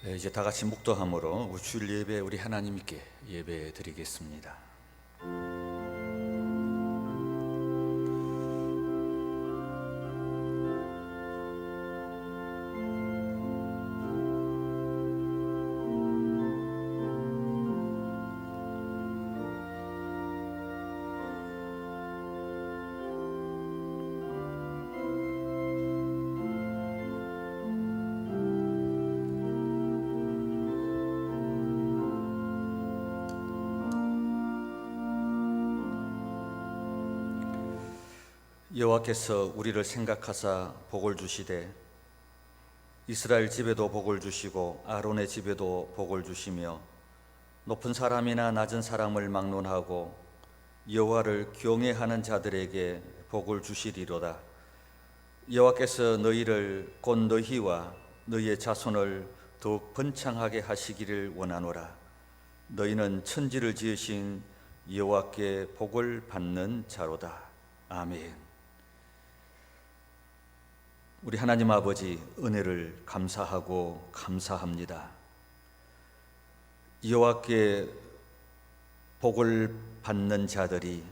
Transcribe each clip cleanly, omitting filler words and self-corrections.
이제 다 같이 묵도함으로 주일 예배 우리 하나님께 예배 드리겠습니다. 여호와께서 우리를 생각하사 복을 주시되 이스라엘 집에도 복을 주시고 아론의 집에도 복을 주시며 높은 사람이나 낮은 사람을 막론하고 여호와를 경외하는 자들에게 복을 주시리로다. 여호와께서 너희를 곧 너희와 너희의 자손을 더욱 번창하게 하시기를 원하노라. 너희는 천지를 지으신 여호와께 복을 받는 자로다. 아멘. 우리 하나님 아버지 은혜를 감사하고 감사합니다. 여호와께 복을 받는 자들이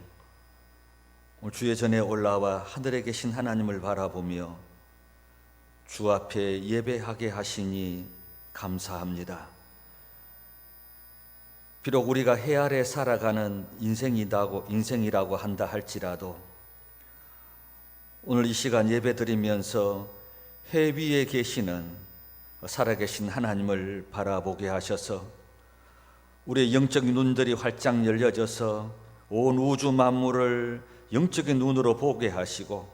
주의 전에 올라와 하늘에 계신 하나님을 바라보며 주 앞에 예배하게 하시니 감사합니다. 비록 우리가 해 아래 살아가는 인생이라고 한다 할지라도 오늘 이 시간 예배 드리면서 해 위에 계시는 살아계신 하나님을 바라보게 하셔서 우리의 영적인 눈들이 활짝 열려져서 온 우주 만물을 영적인 눈으로 보게 하시고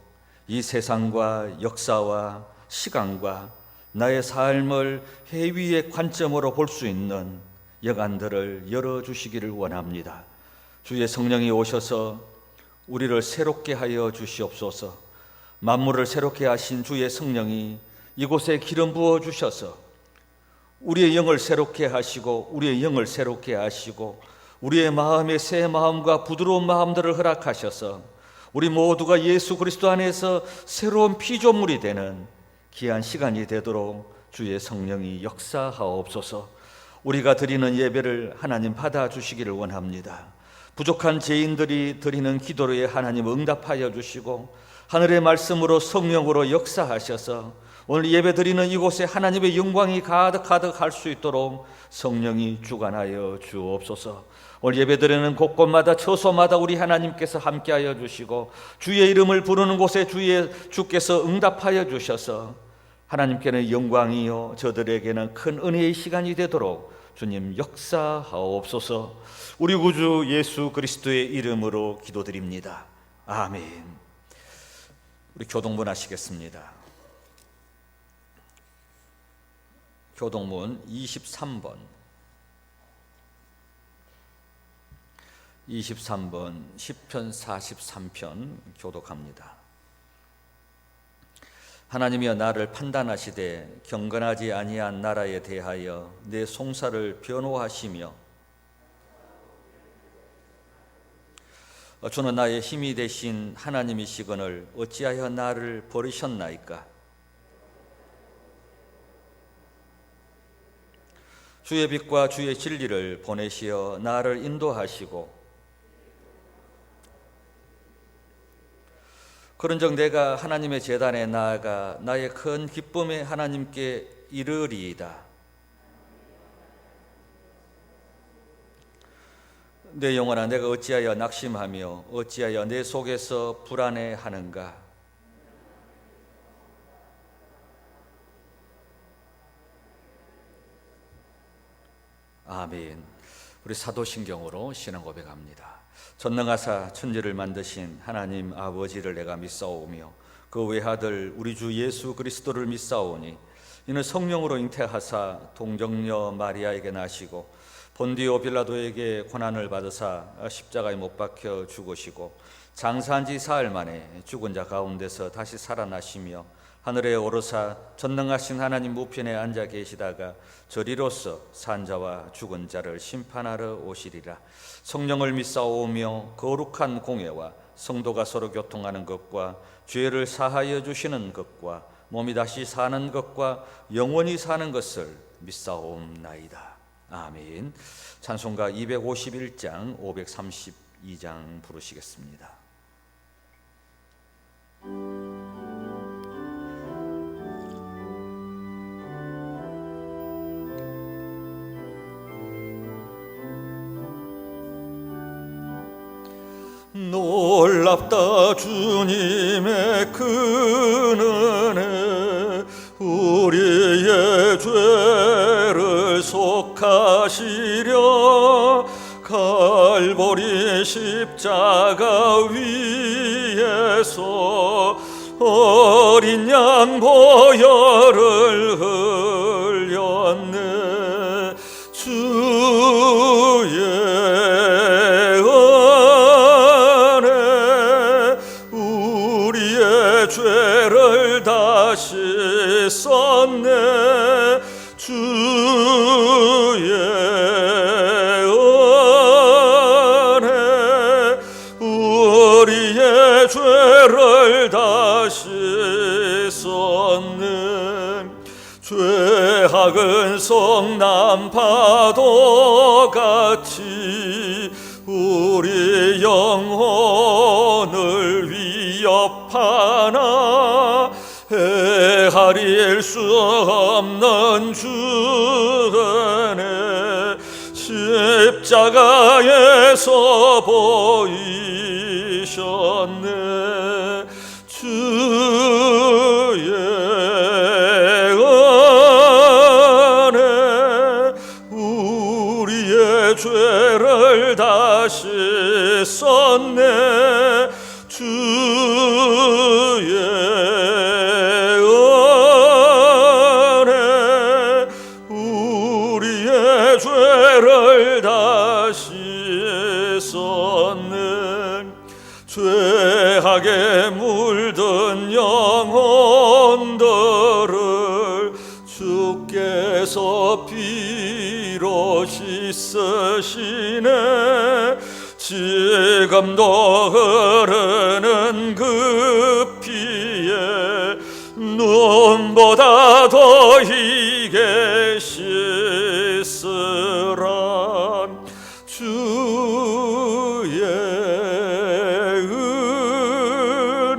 이 세상과 역사와 시간과 나의 삶을 해 위의 관점으로 볼 수 있는 여간들을 열어주시기를 원합니다. 주의 성령이 오셔서 우리를 새롭게 하여 주시옵소서. 만물을 새롭게 하신 주의 성령이 이곳에 기름 부어 주셔서 우리의 영을 새롭게 하시고 우리의 영을 새롭게 하시고 우리의 마음에 새 마음과 부드러운 마음들을 허락하셔서 우리 모두가 예수 그리스도 안에서 새로운 피조물이 되는 귀한 시간이 되도록 주의 성령이 역사하옵소서. 우리가 드리는 예배를 하나님 받아주시기를 원합니다. 부족한 죄인들이 드리는 기도에 하나님 응답하여 주시고 하늘의 말씀으로 성령으로 역사하셔서 오늘 예배드리는 이곳에 하나님의 영광이 가득할 수 있도록 성령이 주관하여 주옵소서. 오늘 예배드리는 곳곳마다 처소마다 우리 하나님께서 함께하여 주시고 주의 이름을 부르는 곳에 주께서 응답하여 주셔서 하나님께는 영광이요 저들에게는 큰 은혜의 시간이 되도록 주님 역사하옵소서. 우리 구주 예수 그리스도의 이름으로 기도드립니다. 아멘. 우리 교동문 하시겠습니다. 교동문 23번 10편 43편 교독합니다. 하나님이여 나를 판단하시되 경건하지 아니한 나라에 대하여 내 송사를 변호하시며 주는 나의 힘이 되신 하나님이시거늘 어찌하여 나를 버리셨나이까. 주의 빛과 주의 진리를 보내시어 나를 인도하시고 그런즉 내가 하나님의 제단에 나아가 나의 큰 기쁨에 하나님께 이르리이다. 내 영혼아 내가 어찌하여 낙심하며 어찌하여 내 속에서 불안해하는가. 아멘. 우리 사도신경으로 신앙 고백합니다. 전능하사 천지를 만드신 하나님 아버지를 내가 믿사오며 그 외아들 우리 주 예수 그리스도를 믿사오니 이는 성령으로 잉태하사 동정녀 마리아에게 나시고 본디오 빌라도에게 고난을 받으사 십자가에 못 박혀 죽으시고 장사한 지 사흘 만에 죽은 자 가운데서 다시 살아나시며 하늘에 오르사 전능하신 하나님 우편에 앉아 계시다가 저리로서 산 자와 죽은 자를 심판하러 오시리라. 성령을 믿사오며 거룩한 공예와 성도가 서로 교통하는 것과 죄를 사하여 주시는 것과 몸이 다시 사는 것과 영원히 사는 것을 믿사옵나이다. 아멘. 찬송가 251장 532장 부르시겠습니다. 놀랍다 주님의 큰 은혜, 우리의 죄를 속하시려 갈보리 십자가 위에서 어린 양 보혈을 흘렸네. 주의 죄를 다시 썼네. 주의 은혜 우리의 죄를 다시 썼네. 죄악은 성난 파도같이 우리 영혼을 위협하나 헤아릴 수 없는 주 은혜 십자가에서 보이셨네. 주의 은혜 우리의 죄를 다시 썼네. 주의 은혜 우리의 죄를 다시 썼네. 죄악에 물든 영혼들을 주께서 피로 씻으시네. 지금도 흐르는 그 피에 눈보다 더 희게 씻으라. 주의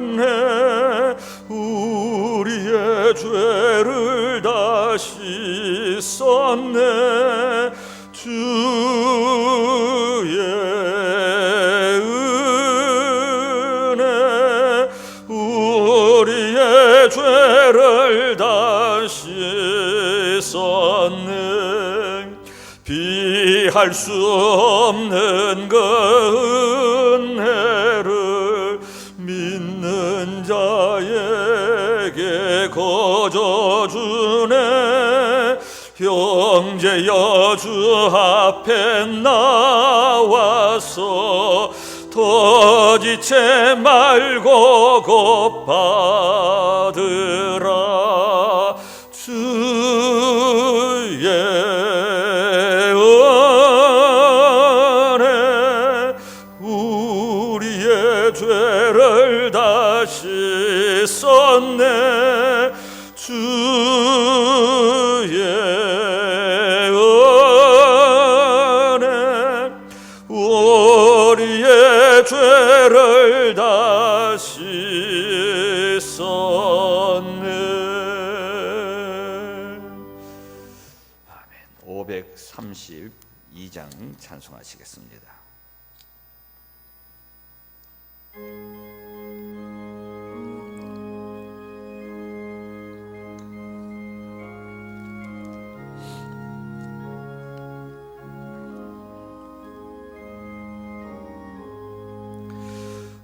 은혜 우리의 죄를 다시 썼네. 주의 은혜 우리의 죄를 다시 썼네. 비할 수 없는 그 은혜를 믿는 자에게 거저 주네. 형제여 주 앞에 나와서 더지체 말고 곧 받으라. 주의 은혜 우리의 죄를 다시 썼네. 주의 은혜 우리의 죄를 다시 썼네. 아멘. 532장 찬송하시겠습니다.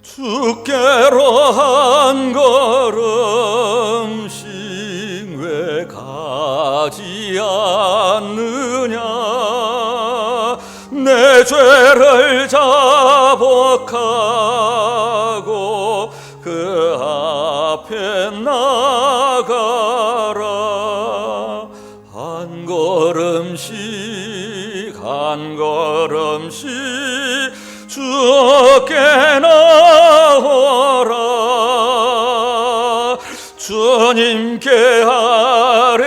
주께로 한 걸음씩 왜 가지 않느냐. 내 죄를 자복하고 그 앞에 나가라. 한 걸음씩 한 걸음씩 주께 나오라. 주 주님께 아뢰이며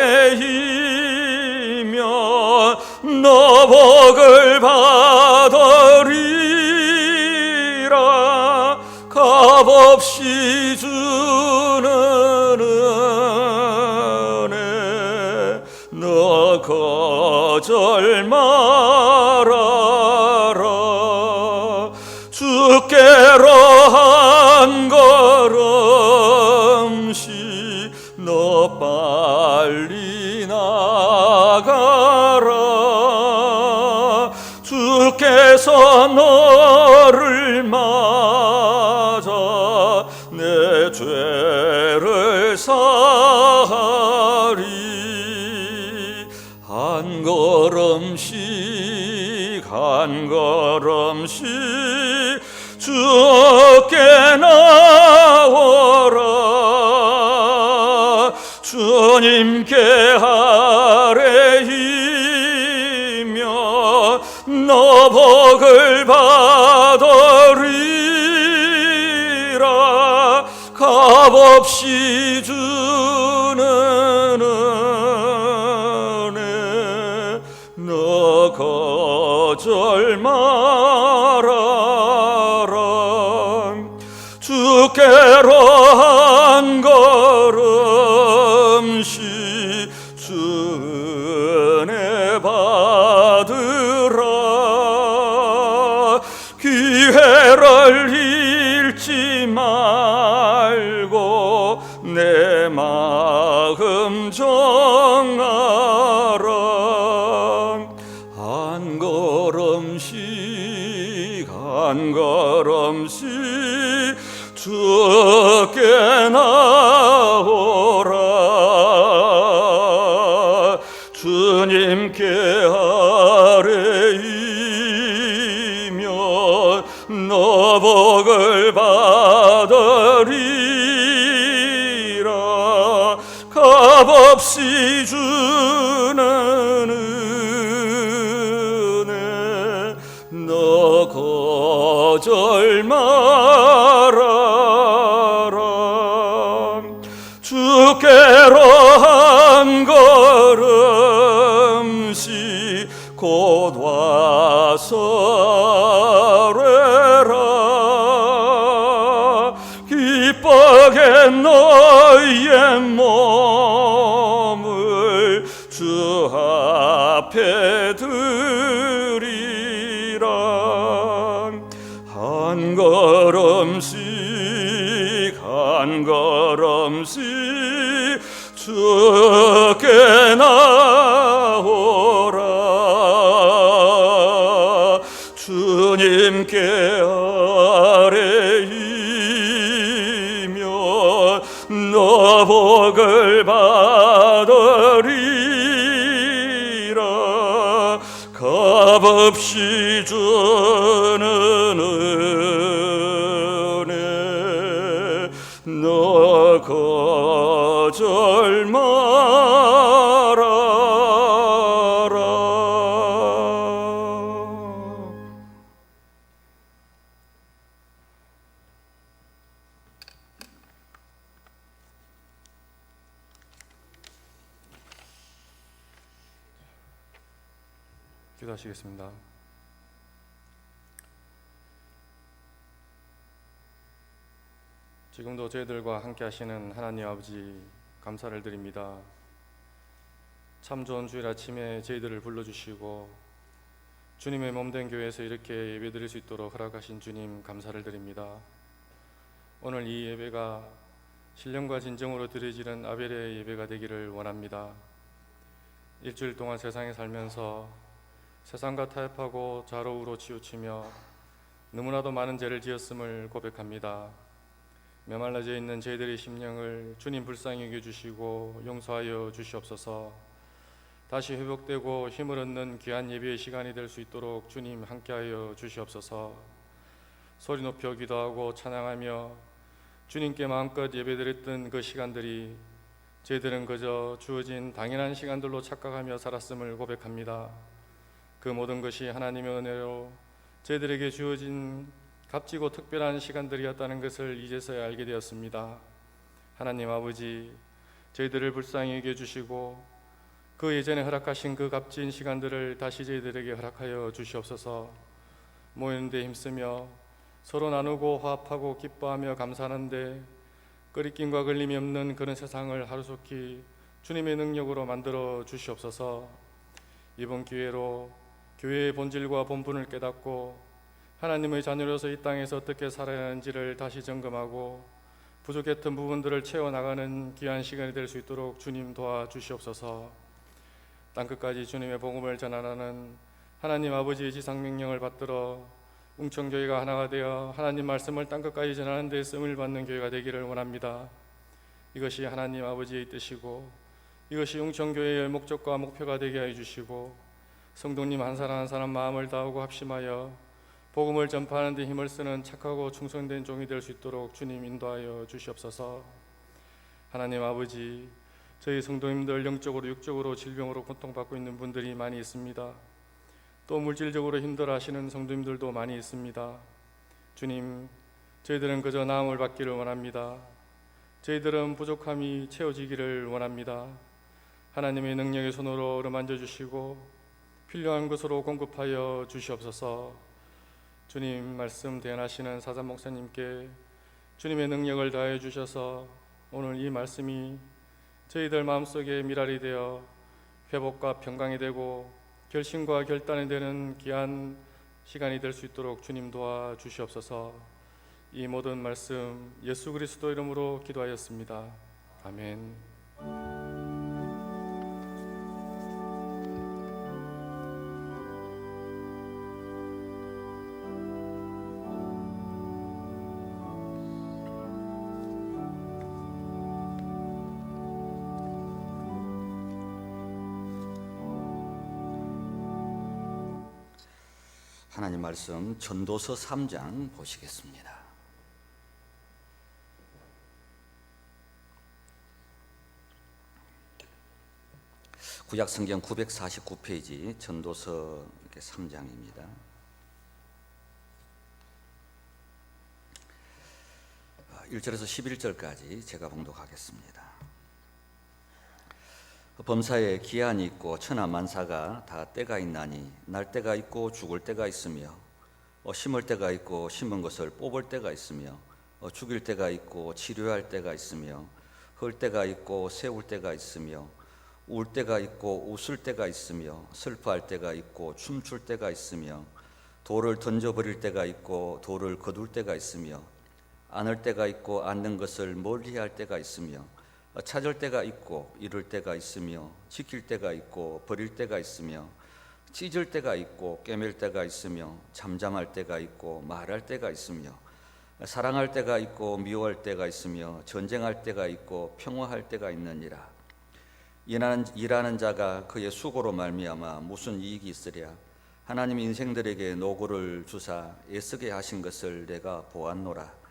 너 복을 받으리라. 값없이 주는 은혜 너 거절 말아라. 주께로 한 걸음씩 너 빨리 나가라. 주께서 너를 맞아 내 죄를 사하리. 한 걸음씩 한 걸음씩 주께 나오라. 주님께 아뢰이며 너 복을 받으리라. 값없이 주는 은혜 너 거절 말아라. 주께로 한 걸음씩 주 은혜 받으라. 기회를 잃지 말고 내 마음 정하라. 한 걸음씩 한 걸음씩 주께 나오라. 주님께 아뢰이며 너 복을 받으리라. 값없이 주는 은혜 너 거절 말아라. 주께로 한 걸음씩 곧 와서 아뢰라. 기쁘게 너희의 몸을 주 앞에 드리라. 한 걸음씩 한 걸음씩 주께 나오라. 주님께 아뢰이며 너 복을 받으리라. 값없이 주는 은혜 너 거절 말아라. 기도하시겠습니다. 지금도 저희들과 함께 하시는 하나님 아버지 감사를 드립니다. 참 좋은 주일 아침에 저희들을 불러주시고 주님의 몸된 교회에서 이렇게 예배드릴 수 있도록 허락하신 주님 감사를 드립니다. 오늘 이 예배가 신령과 진정으로 드려지는 아벨의 예배가 되기를 원합니다. 일주일 동안 세상에 살면서 세상과 타협하고 좌로우로 치우치며 너무나도 많은 죄를 지었음을 고백합니다. 메말라져 있는 저희들의 심령을 주님 불쌍히 여겨주시고 용서하여 주시옵소서. 다시 회복되고 힘을 얻는 귀한 예배의 시간이 될 수 있도록 주님 함께하여 주시옵소서. 소리 높여 기도하고 찬양하며 주님께 마음껏 예배드렸던 그 시간들이 저희들은 그저 주어진 당연한 시간들로 착각하며 살았음을 고백합니다. 그 모든 것이 하나님의 은혜로 저희들에게 주어진 값지고 특별한 시간들이었다는 것을 이제서야 알게 되었습니다. 하나님 아버지, 저희들을 불쌍히 여겨주시고 그 예전에 허락하신 그 값진 시간들을 다시 저희들에게 허락하여 주시옵소서. 모이는데 힘쓰며 서로 나누고 화합하고 기뻐하며 감사하는데 끄리낌과 걸림이 없는 그런 세상을 하루속히 주님의 능력으로 만들어 주시옵소서. 이번 기회로 교회의 본질과 본분을 깨닫고 하나님의 자녀로서 이 땅에서 어떻게 살아야 하는지를 다시 점검하고 부족했던 부분들을 채워나가는 귀한 시간이 될 수 있도록 주님 도와주시옵소서. 땅끝까지 주님의 복음을 전하는 하나님 아버지의 지상명령을 받들어 웅천교회가 하나가 되어 하나님 말씀을 땅끝까지 전하는 데 쓰임을 받는 교회가 되기를 원합니다. 이것이 하나님 아버지의 뜻이고 이것이 웅천교회의 목적과 목표가 되게 하여 주시고 성도님 한 사람 한 사람 마음을 다하고 합심하여 복음을 전파하는 데 힘을 쓰는 착하고 충성된 종이 될 수 있도록 주님 인도하여 주시옵소서. 하나님 아버지, 저희 성도님들 영적으로 육적으로 질병으로 고통받고 있는 분들이 많이 있습니다. 또 물질적으로 힘들어하시는 성도님들도 많이 있습니다. 주님, 저희들은 그저 나음을 받기를 원합니다. 저희들은 부족함이 채워지기를 원합니다. 하나님의 능력의 손으로 어루만져 주시고 필요한 것으로 공급하여 주시옵소서. 주님 말씀 대언하시는 사산 목사님께 주님의 능력을 다해 주셔서 오늘 이 말씀이 저희들 마음속에 미랄이 되어 회복과 평강이 되고 결심과 결단이 되는 귀한 시간이 될 수 있도록 주님 도와주시옵소서. 이 모든 말씀 예수 그리스도 이름으로 기도하였습니다. 아멘. 하나님 말씀 전도서 3장 보시겠습니다. 구약성경 949페이지 전도서 3장입니다. 1절에서 11절까지 제가 봉독하겠습니다. 범사에 기한이 있고 천하만사가 다 때가 있나니 날 때가 있고 죽을 때가 있으며 심을 때가 있고 심은 것을 뽑을 때가 있으며 죽일 때가 있고 치료할 때가 있으며 헐 때가 있고 세울 때가 있으며 울 때가 있고 웃을 때가 있으며 슬퍼할 때가 있고 춤출 때가 있으며 돌을 던져버릴 때가 있고 돌을 거둘 때가 있으며 안을 때가 있고 앉는 것을 멀리할 때가 있으며 찾을 때가 있고 잃을 때가 있으며 지킬 때가 있고 버릴 때가 있으며 찢을 때가 있고 꿰맬 때가 있으며 잠잠할 때가 있고 말할 때가 있으며 사랑할 때가 있고 미워할 때가 있으며 전쟁할 때가 있고 평화할 때가 있느니라. 일하는 자가 그의 수고로 말미암아 무슨 이익이 있으랴. 하나님 인생들에게 노고를 주사 애쓰게 하신 것을 내가 보았노라.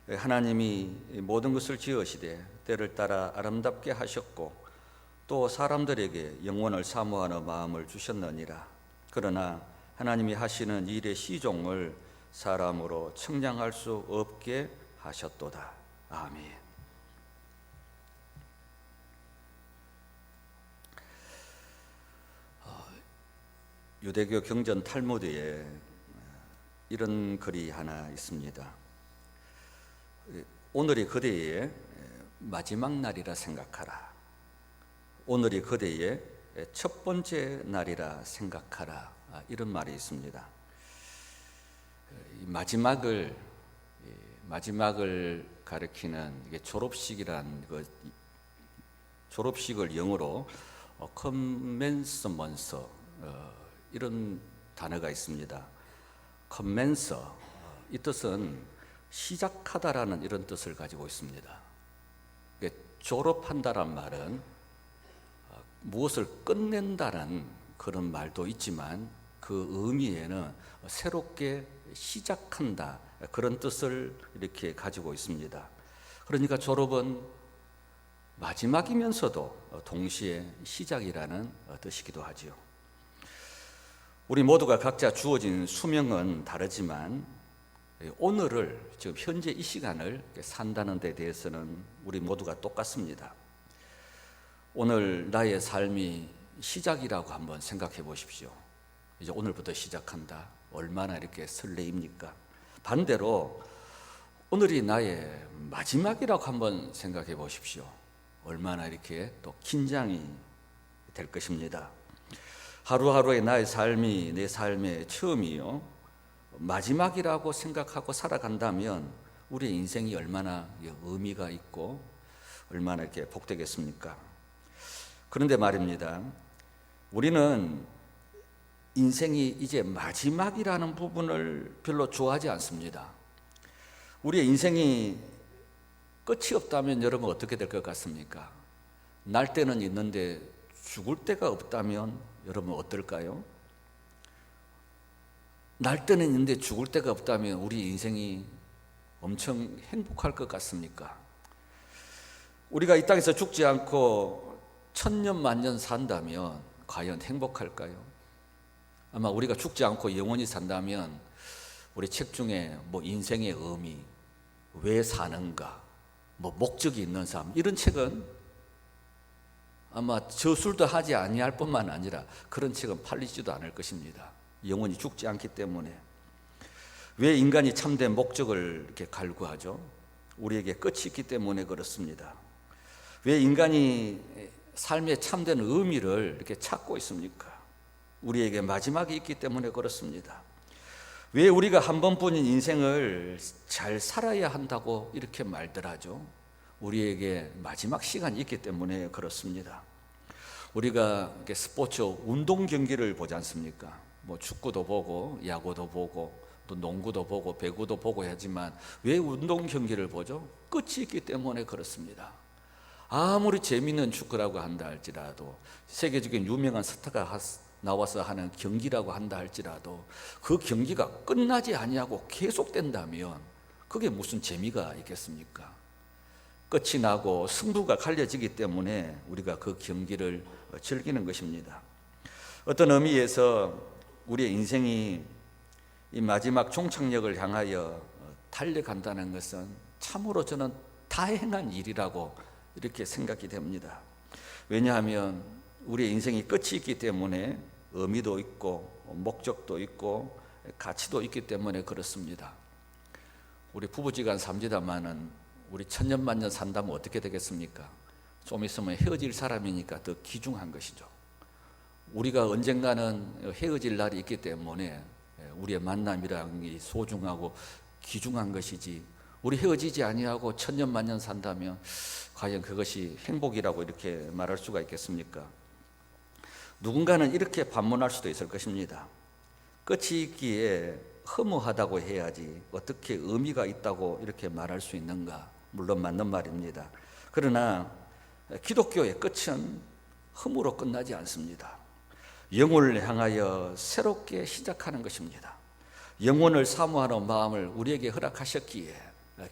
하나님이 모든 것을 지으시되 때를 따라 아름답게 하셨고 또 사람들에게 영원을 사모하는 마음을 주셨느니라. 그러나 하나님이 하시는 일의 시종을 사람으로 측량할 수 없게 하셨도다. 아멘. 유대교 경전 탈무드에 이런 글이 하나 있습니다. 오늘이 그대의 마지막 날이라 생각하라. 오늘이 그대의 첫 번째 날이라 생각하라. 이런 말이 있습니다. 마지막을 가리키는 이게 졸업식이란 졸업식을 영어로 commencement 이런 단어가 있습니다. commence 이 뜻은 시작하다라는 이런 뜻을 가지고 있습니다. 졸업한다란 말은 무엇을 끝낸다는 그런 말도 있지만 그 의미에는 새롭게 시작한다 그런 뜻을 이렇게 가지고 있습니다. 그러니까 졸업은 마지막이면서도 동시에 시작이라는 뜻이기도 하지요. 우리 모두가 각자 주어진 수명은 다르지만 오늘을, 지금 현재 이 시간을 산다는 데 대해서는 우리 모두가 똑같습니다. 오늘 나의 삶이 시작이라고 한번 생각해 보십시오. 이제 오늘부터 시작한다. 얼마나 이렇게 설레입니까? 반대로 오늘이 나의 마지막이라고 한번 생각해 보십시오. 얼마나 이렇게 또 긴장이 될 것입니다. 하루하루의 나의 삶이 내 삶의 처음이요, 마지막이라고 생각하고 살아간다면 우리의 인생이 얼마나 의미가 있고 얼마나 이렇게 복되겠습니까? 그런데 말입니다, 우리는 인생이 이제 마지막이라는 부분을 별로 좋아하지 않습니다. 우리의 인생이 끝이 없다면 여러분 어떻게 될 것 같습니까? 날 때는 있는데 죽을 때가 없다면 여러분 어떨까요? 날 때는 있는데 죽을 때가 없다면 우리 인생이 엄청 행복할 것 같습니까? 우리가 이 땅에서 죽지 않고 천년 만년 산다면 과연 행복할까요? 아마 우리가 죽지 않고 영원히 산다면 우리 책 중에 뭐 인생의 의미, 왜 사는가, 뭐 목적이 있는 삶, 이런 책은 아마 저술도 하지 아니할 뿐만 아니라 그런 책은 팔리지도 않을 것입니다. 영원히 죽지 않기 때문에. 왜 인간이 참된 목적을 이렇게 갈구하죠? 우리에게 끝이 있기 때문에 그렇습니다. 왜 인간이 삶의 참된 의미를 이렇게 찾고 있습니까? 우리에게 마지막이 있기 때문에 그렇습니다. 왜 우리가 한 번뿐인 인생을 잘 살아야 한다고 이렇게 말들 하죠? 우리에게 마지막 시간이 있기 때문에 그렇습니다. 우리가 스포츠 운동 경기를 보지 않습니까? 뭐 축구도 보고 야구도 보고 또 농구도 보고 배구도 보고 하지만 왜 운동 경기를 보죠? 끝이 있기 때문에 그렇습니다. 아무리 재미있는 축구라고 한다 할지라도, 세계적인 유명한 스타가 나와서 하는 경기라고 한다 할지라도 그 경기가 끝나지 아니하고 계속된다면 그게 무슨 재미가 있겠습니까? 끝이 나고 승부가 갈려지기 때문에 우리가 그 경기를 즐기는 것입니다. 어떤 의미에서 우리의 인생이 이 마지막 종착역을 향하여 달려간다는 것은 참으로 저는 다행한 일이라고 이렇게 생각이 됩니다. 왜냐하면 우리의 인생이 끝이 있기 때문에 의미도 있고 목적도 있고 가치도 있기 때문에 그렇습니다. 우리 부부지간 삼지다마는 우리 천년만년 산다면 어떻게 되겠습니까? 좀 있으면 헤어질 사람이니까 더 귀중한 것이죠. 우리가 언젠가는 헤어질 날이 있기 때문에 우리의 만남이라는 게 소중하고 귀중한 것이지, 우리 헤어지지 아니하고 천년만년 산다면 과연 그것이 행복이라고 이렇게 말할 수가 있겠습니까? 누군가는 이렇게 반문할 수도 있을 것입니다. 끝이 있기에 허무하다고 해야지 어떻게 의미가 있다고 이렇게 말할 수 있는가? 물론 맞는 말입니다. 그러나 기독교의 끝은 흠으로 끝나지 않습니다. 영혼을 향하여 새롭게 시작하는 것입니다. 영혼을 사모하는 마음을 우리에게 허락하셨기에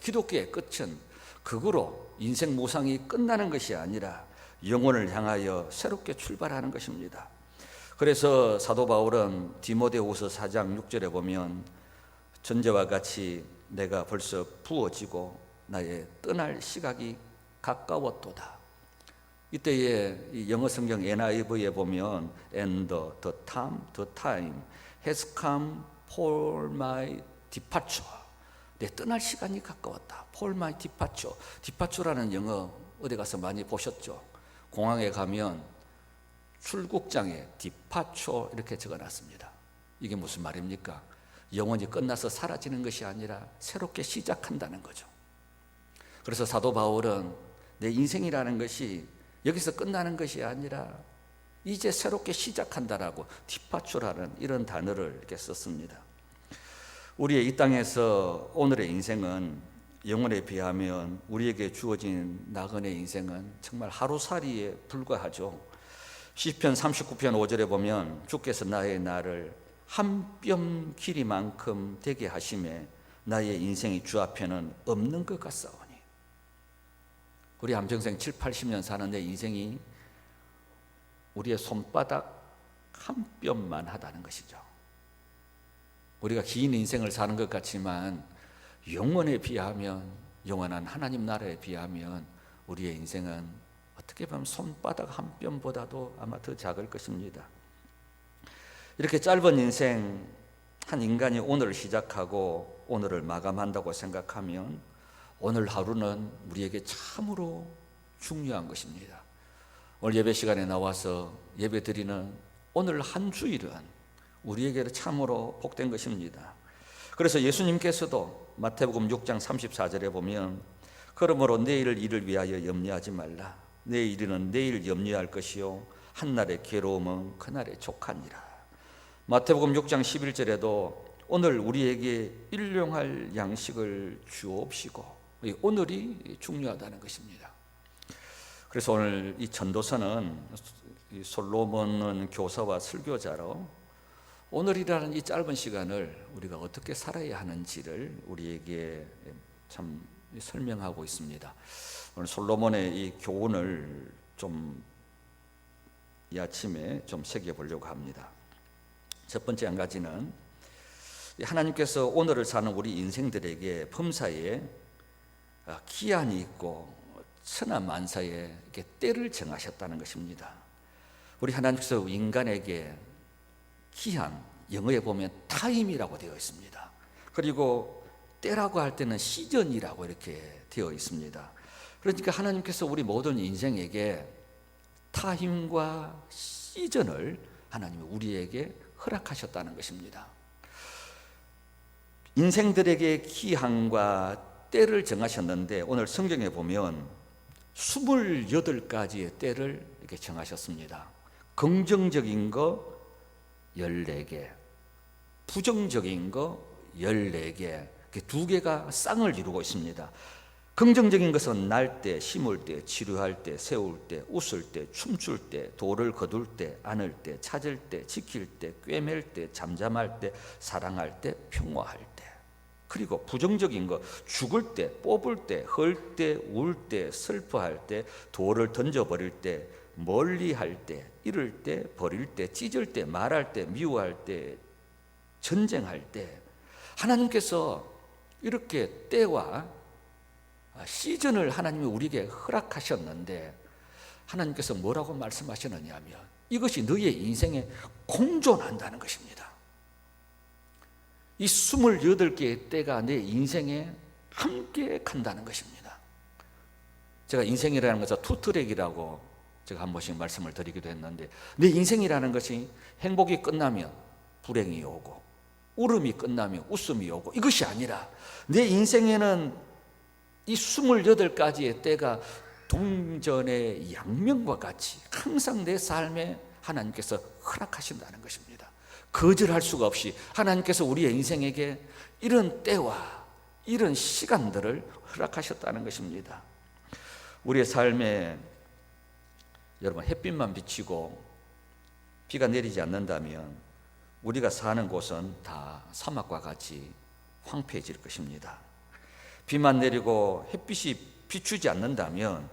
기독교의 끝은 극으로 인생 무상이 끝나는 것이 아니라 영혼을 향하여 새롭게 출발하는 것입니다. 그래서 사도 바울은 디모데후서 4장 6절에 보면 전제와 같이 내가 벌써 부어지고 나의 떠날 시각이 가까웠도다. 이때에 이 영어 성경 NIV에 보면 And the time has come for my departure. 내 떠날 시간이 가까웠다. For my departure. departure라는 영어 어디 가서 많이 보셨죠? 공항에 가면 출국장에 departure 이렇게 적어놨습니다. 이게 무슨 말입니까? 영원히 끝나서 사라지는 것이 아니라 새롭게 시작한다는 거죠. 그래서 사도 바울은 내 인생이라는 것이 여기서 끝나는 것이 아니라 이제 새롭게 시작한다라고 디파추라는 이런 단어를 이렇게 썼습니다. 우리의 이 땅에서 오늘의 인생은 영혼에 비하면 우리에게 주어진 나그네 인생은 정말 하루살이에 불과하죠. 시편 39편 5절에 보면 주께서 나의 날을 한 뼘 길이만큼 되게 하심에 나의 인생이 주 앞에는 없는 것 같사오니. 우리 한평생 7, 80년 사는 내 인생이 우리의 손바닥 한 뼘만 하다는 것이죠. 우리가 긴 인생을 사는 것 같지만 영원에 비하면, 영원한 하나님 나라에 비하면 우리의 인생은 어떻게 보면 손바닥 한 뼘보다도 아마 더 작을 것입니다. 이렇게 짧은 인생, 한 인간이 오늘을 시작하고 오늘을 마감한다고 생각하면 오늘 하루는 우리에게 참으로 중요한 것입니다. 오늘 예배 시간에 나와서 예배 드리는 오늘 한 주일은 우리에게 참으로 복된 것입니다. 그래서 예수님께서도 마태복음 6장 34절에 보면 그러므로 내일 일을 위하여 염려하지 말라. 내일은 내일 염려할 것이요 한날의 괴로움은 그날의 족하니라. 마태복음 6장 11절에도 오늘 우리에게 일용할 양식을 주옵시고, 오늘이 중요하다는 것입니다. 그래서 오늘 이 전도서는 솔로몬은 교사와 설교자로 오늘이라는 이 짧은 시간을 우리가 어떻게 살아야 하는지를 우리에게 참 설명하고 있습니다. 오늘 솔로몬의 이 교훈을 이 아침에 좀 새겨보려고 합니다. 첫 번째 한 가지는 하나님께서 오늘을 사는 우리 인생들에게 범사에 기한이 있고 천하만사에 이렇게 때를 정하셨다는 것입니다. 우리 하나님께서 인간에게 기한, 영어에 보면 타임이라고 되어 있습니다. 그리고 때라고 할 때는 시즌이라고 이렇게 되어 있습니다. 그러니까 하나님께서 우리 모든 인생에게 타임과 시즌을 하나님이 우리에게 허락하셨다는 것입니다. 인생들에게 기한과 때를 정하셨는데 오늘 성경에 보면 28가지의 때를 이렇게 정하셨습니다. 긍정적인 거 14개, 부정적인 거 14개, 2개가 쌍을 이루고 있습니다. 긍정적인 것은 날 때, 심을 때, 치료할 때, 세울 때, 웃을 때, 춤출 때, 돌을 거둘 때, 안을 때, 찾을 때, 지킬 때, 꿰맬 때, 잠잠할 때, 사랑할 때, 평화할 때. 그리고 부정적인 거, 죽을 때, 뽑을 때, 헐 때, 울 때, 슬퍼할 때, 돌을 던져버릴 때, 멀리할 때, 잃을 때, 버릴 때, 찢을 때, 말할 때, 미워할 때, 전쟁할 때, 하나님께서 이렇게 때와 시즌을 하나님이 우리에게 허락하셨는데 하나님께서 뭐라고 말씀하시느냐 하면 이것이 너의 인생에 공존한다는 것입니다. 이 28개의 때가 내 인생에 함께 간다는 것입니다. 제가 인생이라는 것은 투트랙이라고 제가 한 번씩 말씀을 드리기도 했는데 내 인생이라는 것이 행복이 끝나면 불행이 오고 울음이 끝나면 웃음이 오고 이것이 아니라 내 인생에는 이 28가지의 때가 동전의 양면과 같이 항상 내 삶에 하나님께서 허락하신다는 것입니다. 거절할 수가 없이 하나님께서 우리의 인생에게 이런 때와 이런 시간들을 허락하셨다는 것입니다. 우리의 삶에 여러분 햇빛만 비치고 비가 내리지 않는다면 우리가 사는 곳은 다 사막과 같이 황폐해질 것입니다. 비만 내리고 햇빛이 비추지 않는다면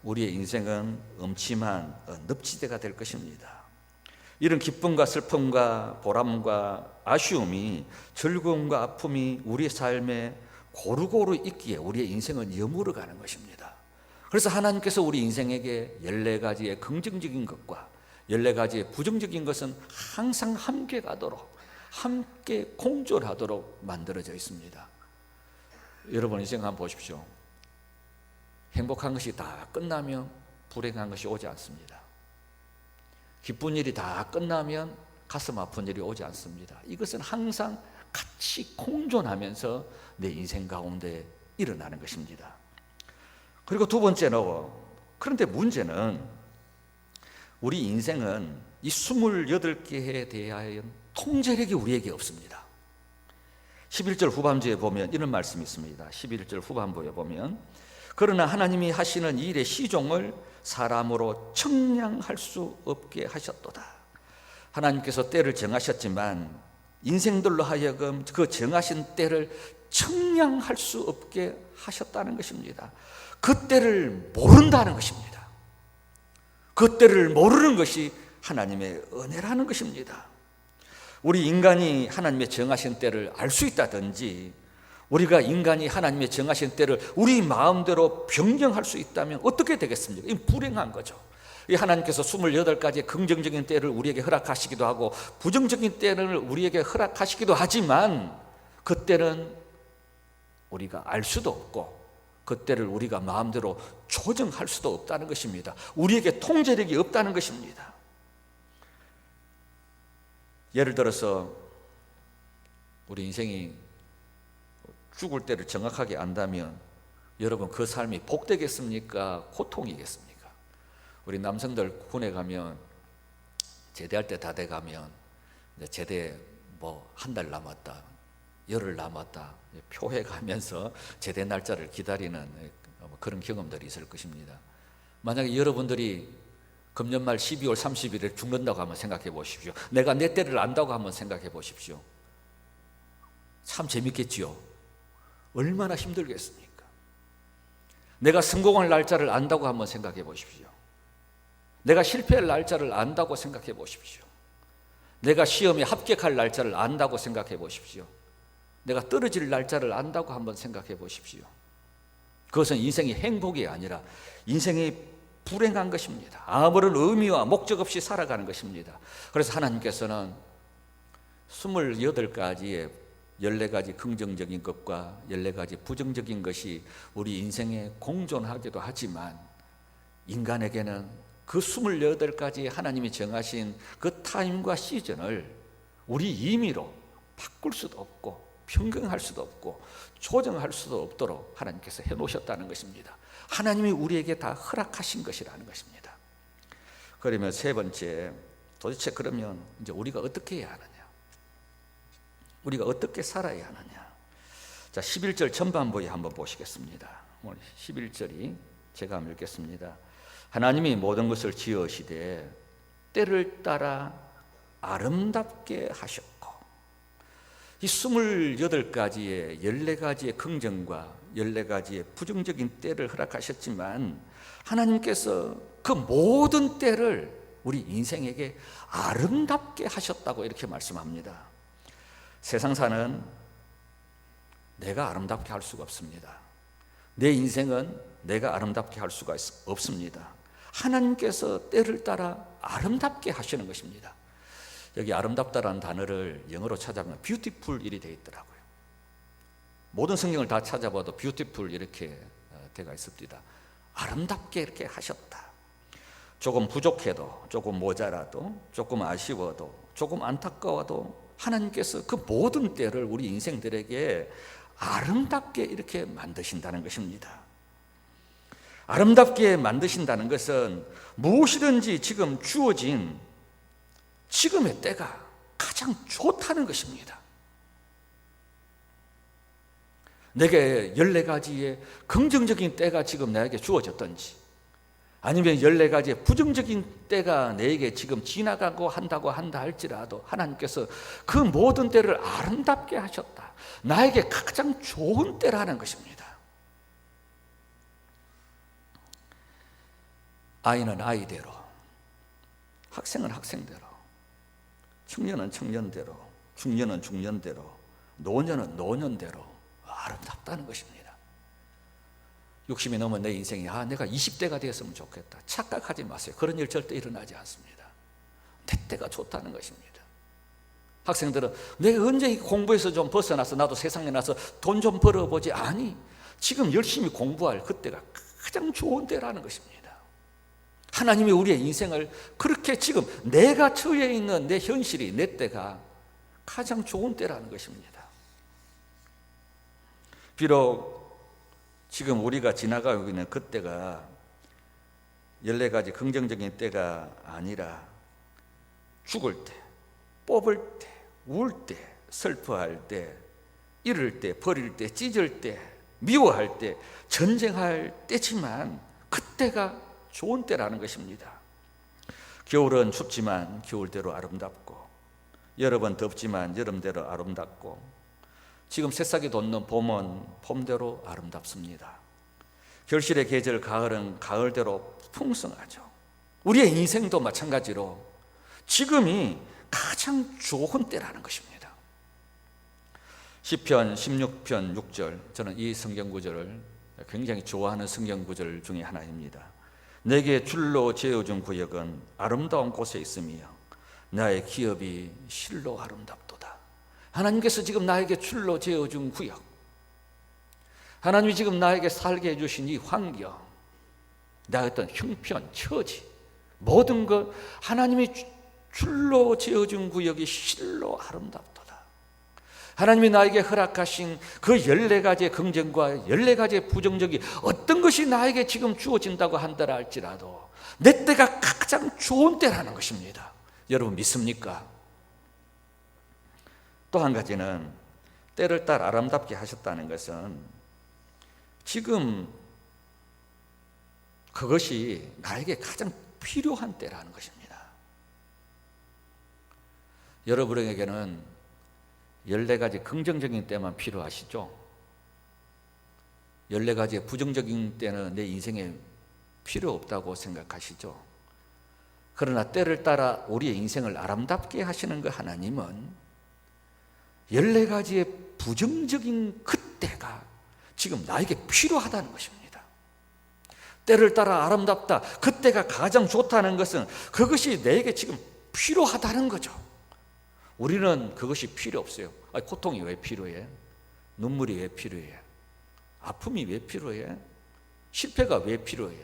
우리의 인생은 음침한 늪지대가 될 것입니다. 이런 기쁨과 슬픔과 보람과 아쉬움이 즐거움과 아픔이 우리의 삶에 고루고루 있기에 우리의 인생은 여물어가는 것입니다. 그래서 하나님께서 우리 인생에게 14가지의 긍정적인 것과 14가지의 부정적인 것은 항상 함께 가도록 함께 공존하도록 만들어져 있습니다. 여러분 인생 한번 보십시오. 행복한 것이 다 끝나면 불행한 것이 오지 않습니다. 기쁜 일이 다 끝나면 가슴 아픈 일이 오지 않습니다. 이것은 항상 같이 공존하면서 내 인생 가운데 일어나는 것입니다. 그리고 두 번째로, 그런데 문제는 우리 인생은 이 28개에 대한 통제력이 우리에게 없습니다. 11절 후반부에 보면 이런 말씀이 있습니다. 11절 후반부에 보면 그러나 하나님이 하시는 일의 시종을 사람으로 측량할 수 없게 하셨도다. 하나님께서 때를 정하셨지만 인생들로 하여금 그 정하신 때를 측량할 수 없게 하셨다는 것입니다. 그 때를 모른다는 것입니다. 그 때를 모르는 것이 하나님의 은혜라는 것입니다. 우리 인간이 하나님의 정하신 때를 알 수 있다든지 우리가 인간이 하나님의 정하신 때를 우리 마음대로 변경할 수 있다면 어떻게 되겠습니까? 이 불행한 거죠. 이 하나님께서 28가지의 긍정적인 때를 우리에게 허락하시기도 하고 부정적인 때를 우리에게 허락하시기도 하지만 그 때는 우리가 알 수도 없고 그 때를 우리가 마음대로 조정할 수도 없다는 것입니다. 우리에게 통제력이 없다는 것입니다. 예를 들어서 우리 인생이 죽을 때를 정확하게 안다면 여러분 그 삶이 복되겠습니까? 고통이겠습니까? 우리 남성들 군에 가면 제대할 때 다 돼가면 제대 뭐 한 달 남았다, 열흘 남았다 표해 가면서 제대 날짜를 기다리는 그런 경험들이 있을 것입니다. 만약에 여러분들이 금년 말 12월 30일에 죽는다고 한번 생각해 보십시오. 내가 내 때를 안다고 한번 생각해 보십시오. 참 재밌겠지요. 얼마나 힘들겠습니까? 내가 성공할 날짜를 안다고 한번 생각해 보십시오. 내가 실패할 날짜를 안다고 생각해 보십시오. 내가 시험에 합격할 날짜를 안다고 생각해 보십시오. 내가 떨어질 날짜를 안다고 한번 생각해 보십시오. 그것은 인생의 행복이 아니라 인생의 불행한 것입니다. 아무런 의미와 목적 없이 살아가는 것입니다. 그래서 하나님께서는 28가지의 14가지 긍정적인 것과 14가지 부정적인 것이 우리 인생에 공존하기도 하지만 인간에게는 그 28가지 하나님이 정하신 그 타임과 시즌을 우리 임의로 바꿀 수도 없고 변경할 수도 없고 조정할 수도 없도록 하나님께서 해놓으셨다는 것입니다. 하나님이 우리에게 다 허락하신 것이라는 것입니다. 그러면 세 번째, 도대체 그러면 이제 우리가 어떻게 해야 하느냐? 우리가 어떻게 살아야 하느냐? 자, 11절 전반부에 한번 보시겠습니다. 오늘 11절이 제가 한번 읽겠습니다. 하나님이 모든 것을 지으시되 때를 따라 아름답게 하셨고, 이 28가지의 14가지의 긍정과 14가지의 부정적인 때를 허락하셨지만 하나님께서 그 모든 때를 우리 인생에게 아름답게 하셨다고 이렇게 말씀합니다. 세상사는 내가 아름답게 할 수가 없습니다. 내 인생은 내가 아름답게 할 수가 없습니다. 하나님께서 때를 따라 아름답게 하시는 것입니다. 여기 아름답다라는 단어를 영어로 찾아보면 beautiful이 되어 있더라고요. 모든 성경을 다 찾아봐도 beautiful 이렇게 되어 있습니다. 아름답게 이렇게 하셨다. 조금 부족해도, 조금 모자라도, 조금 아쉬워도, 조금 안타까워도 하나님께서 그 모든 때를 우리 인생들에게 아름답게 이렇게 만드신다는 것입니다. 아름답게 만드신다는 것은 무엇이든지 지금 주어진 지금의 때가 가장 좋다는 것입니다. 내게 14가지의 긍정적인 때가 지금 나에게 주어졌던지 아니면 14가지의 부정적인 때가 내게 지금 지나가고 한다 할지라도 하나님께서 그 모든 때를 아름답게 하셨다. 나에게 가장 좋은 때라는 것입니다. 아이는 아이대로, 학생은 학생대로, 청년은 청년대로, 중년은 중년대로, 노년은 노년대로 아름답다는 것입니다. 60이 넘은 내 인생이 내가 20대가 되었으면 좋겠다. 착각하지 마세요. 그런 일 절대 일어나지 않습니다. 내 때가 좋다는 것입니다. 학생들은 내가 언제 공부해서 좀 벗어나서 나도 세상에 나서 돈 좀 벌어보지. 아니, 지금 열심히 공부할 그때가 가장 좋은 때라는 것입니다. 하나님이 우리의 인생을 그렇게 지금 내가 처해 있는 내 현실이, 내 때가 가장 좋은 때라는 것입니다. 비록 지금 우리가 지나가고 있는 그때가 14가지 긍정적인 때가 아니라 죽을 때, 뽑을 때, 울 때, 슬퍼할 때, 잃을 때, 버릴 때, 찢을 때, 미워할 때, 전쟁할 때지만 그때가 좋은 때라는 것입니다. 겨울은 춥지만 겨울대로 아름답고, 여름은 덥지만 여름대로 아름답고, 지금 새싹이 돋는 봄은 봄대로 아름답습니다. 결실의 계절 가을은 가을대로 풍성하죠. 우리의 인생도 마찬가지로 지금이 가장 좋은 때라는 것입니다. 시편 16편 6절, 저는 이 성경 구절을 굉장히 좋아하는 성경 구절 중에 하나입니다. 내게 줄로 지어준 구역은 아름다운 곳에 있으며 나의 기업이 실로 아름답도다. 하나님께서 지금 나에게 줄로 지어준 구역, 하나님이 지금 나에게 살게 해주신 이 환경, 나의 어떤 형편, 처지, 모든 것 하나님이 줄로 지어준 구역이 실로 아름답도다. 하나님이 나에게 허락하신 그 14가지의 긍정과 14가지의 부정적이 어떤 것이 나에게 지금 주어진다고 한다 할지라도 내 때가 가장 좋은 때라는 것입니다. 여러분 믿습니까? 또 한 가지는 때를 따라 아름답게 하셨다는 것은 지금 그것이 나에게 가장 필요한 때라는 것입니다. 여러분에게는 14가지 긍정적인 때만 필요하시죠? 14가지의 부정적인 때는 내 인생에 필요 없다고 생각하시죠? 그러나 때를 따라 우리의 인생을 아름답게 하시는 그 하나님은 14가지의 부정적인 그때가 지금 나에게 필요하다는 것입니다. 때를 따라 아름답다, 그때가 가장 좋다는 것은 그것이 내게 지금 필요하다는 거죠. 우리는 그것이 필요 없어요. 고통이 왜 필요해? 눈물이 왜 필요해? 아픔이 왜 필요해? 실패가 왜 필요해?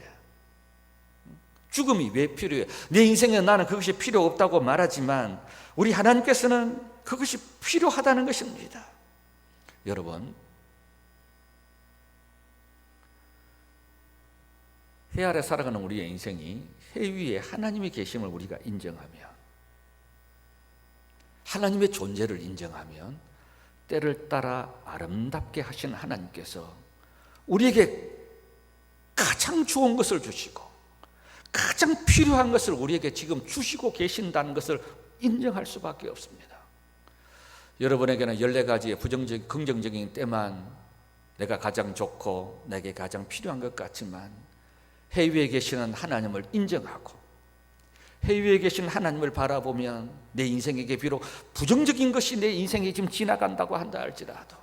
죽음이 왜 필요해? 내 인생에 나는 그것이 필요 없다고 말하지만 우리 하나님께서는 그것이 필요하다는 것입니다. 여러분, 해 아래 살아가는 우리의 인생이 해 위에 하나님이 계심을 우리가 인정하면, 하나님의 존재를 인정하면 때를 따라 아름답게 하시는 하나님께서 우리에게 가장 좋은 것을 주시고 가장 필요한 것을 우리에게 지금 주시고 계신다는 것을 인정할 수밖에 없습니다. 여러분에게는 14가지의 부정적, 긍정적인 때만 내가 가장 좋고 내게 가장 필요한 것 같지만 해 위에 계시는 하나님을 인정하고 해 위에 계신 하나님을 바라보면 내 인생에게 비록 부정적인 것이 내 인생에 지금 지나간다고 한다 할지라도,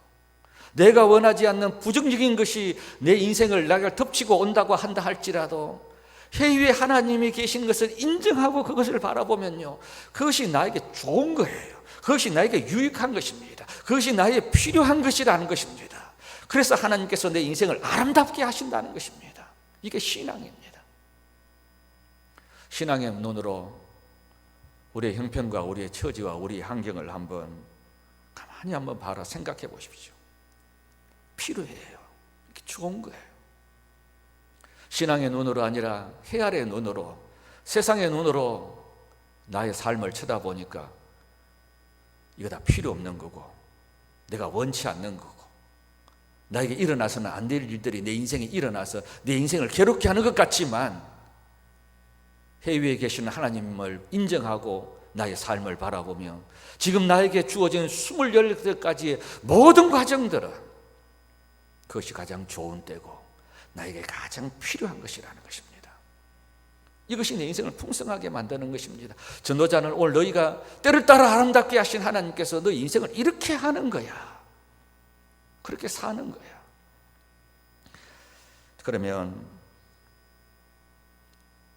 내가 원하지 않는 부정적인 것이 내 인생을 나를 덮치고 온다고 한다 할지라도 해 위에 하나님이 계신 것을 인정하고 그것을 바라보면요, 그것이 나에게 좋은 거예요. 그것이 나에게 유익한 것입니다. 그것이 나에게 필요한 것이라는 것입니다. 그래서 하나님께서 내 인생을 아름답게 하신다는 것입니다. 이게 신앙입니다. 신앙의 눈으로 우리의 형편과 우리의 처지와 우리의 환경을 가만히 한번 봐라 생각해 보십시오. 필요해요. 이게 좋은 거예요. 신앙의 눈으로 아니라 해 아래의 눈으로, 세상의 눈으로 나의 삶을 쳐다보니까 이거 다 필요 없는 거고 내가 원치 않는 거고 나에게 일어나서는 안 될 일들이 내 인생에 일어나서 내 인생을 괴롭게 하는 것 같지만 해 위에 계시는 하나님을 인정하고 나의 삶을 바라보며 지금 나에게 주어진 28가지의 모든 과정들은 그것이 가장 좋은 때고 나에게 가장 필요한 것이라는 것입니다. 이것이 내 인생을 풍성하게 만드는 것입니다. 전도자는 오늘 너희가 때를 따라 아름답게 하신 하나님께서 너희 인생을 이렇게 하는 거야, 그렇게 사는 거야. 그러면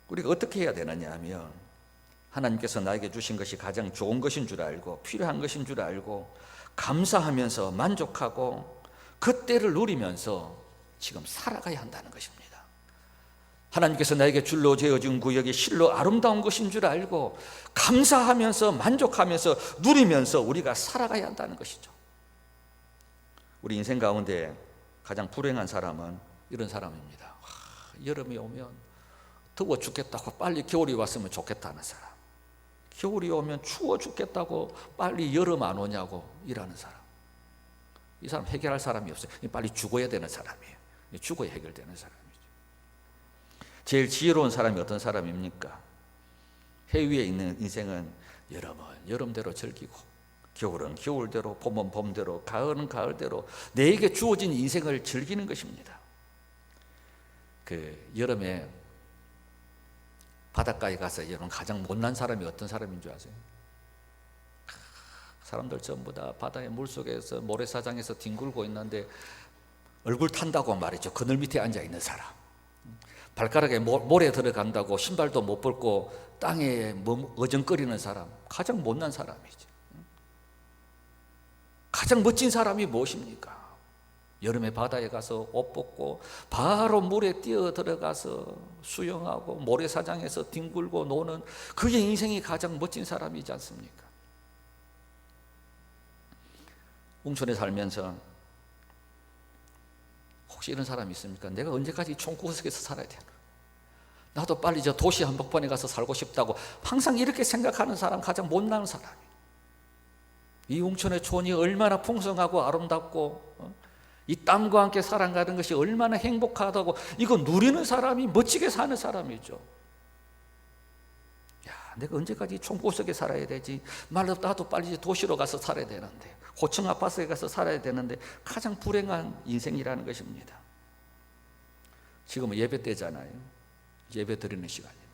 우리가 어떻게 해야 되느냐 하면 하나님께서 나에게 주신 것이 가장 좋은 것인 줄 알고 필요한 것인 줄 알고 감사하면서 만족하고 그 때를 누리면서 지금 살아가야 한다는 것입니다. 하나님께서 나에게 줄로 지어준 구역이 실로 아름다운 것인 줄 알고 감사하면서 만족하면서 누리면서 우리가 살아가야 한다는 것이죠. 우리 인생 가운데 가장 불행한 사람은 이런 사람입니다. 여름이 오면 더워 죽겠다고 빨리 겨울이 왔으면 좋겠다는 사람, 겨울이 오면 추워 죽겠다고 빨리 여름 안 오냐고 일하는 사람. 이 사람 해결할 사람이 없어요. 빨리 죽어야 되는 사람이에요. 죽어야 해결되는 사람이죠. 제일 지혜로운 사람이 어떤 사람입니까? 해 위에 있는 인생은 여름은 여름대로 즐기고 겨울은 겨울대로, 봄은 봄대로, 가을은 가을대로 내게 주어진 인생을 즐기는 것입니다. 여름에 바닷가에 가서 여러분 가장 못난 사람이 어떤 사람인 줄 아세요? 사람들 전부 다 바다의 물속에서 모래사장에서 뒹굴고 있는데 얼굴 탄다고 말이죠. 그늘 밑에 앉아 있는 사람, 발가락에 모래 들어간다고 신발도 못 벗고 땅에 어정거리는 사람, 가장 못난 사람이지. 가장 멋진 사람이 무엇입니까? 여름에 바다에 가서 옷 벗고 바로 물에 뛰어 들어가서 수영하고 모래사장에서 뒹굴고 노는 그게 인생이 가장 멋진 사람이지 않습니까? 웅천에 살면서 혹시 이런 사람이 있습니까? 내가 언제까지 총구석에서 살아야 되나? 나도 빨리 저 도시 한복판에 가서 살고 싶다고 항상 이렇게 생각하는 사람, 가장 못난 사람이. 이 웅천의 촌이 얼마나 풍성하고 아름답고 이 땀과 함께 살아가는 것이 얼마나 행복하다고 이거 누리는 사람이 멋지게 사는 사람이죠. 야, 내가 언제까지 총구석에 살아야 되지? 나도 빨리 도시로 가서 살아야 되는데, 고층 아파트에 가서 살아야 되는데, 가장 불행한 인생이라는 것입니다. 지금은 예배 때잖아요. 예배 드리는 시간입니다.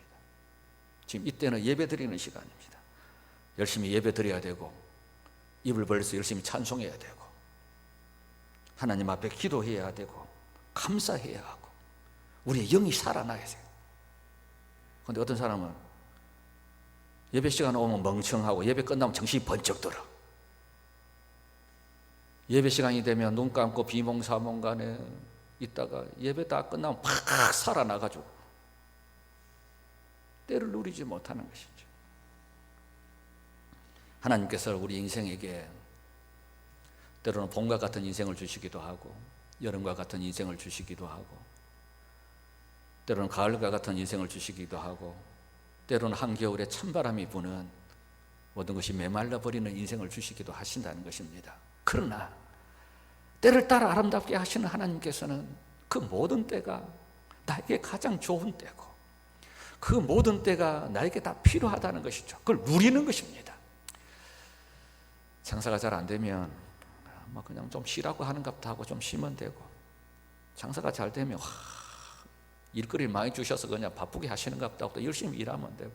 지금 이때는 예배 드리는 시간입니다. 열심히 예배 드려야 되고, 입을 벌려서 열심히 찬송해야 되고, 하나님 앞에 기도해야 되고, 감사해야 하고, 우리의 영이 살아나야 돼요. 그런데 어떤 사람은 예배 시간 오면 멍청하고 예배 끝나면 정신이 번쩍 들어. 예배 시간이 되면 눈 감고 비몽사몽간에 있다가 예배 다 끝나면 팍 살아나가지고 때를 누리지 못하는 것이죠. 하나님께서 우리 인생에게 때로는 봄과 같은 인생을 주시기도 하고, 여름과 같은 인생을 주시기도 하고, 때로는 가을과 같은 인생을 주시기도 하고, 때로는 한겨울에 찬바람이 부는 모든 것이 메말라 버리는 인생을 주시기도 하신다는 것입니다. 그러나 때를 따라 아름답게 하시는 하나님께서는 그 모든 때가 나에게 가장 좋은 때고, 그 모든 때가 나에게 다 필요하다는 것이죠. 그걸 누리는 것입니다. 장사가 잘 안 되면 그냥 좀 쉬라고 하는갑다 하고 좀 쉬면 되고, 장사가 잘 되면 일거리를 많이 주셔서 그냥 바쁘게 하시는갑다 하고 또 열심히 일하면 되고,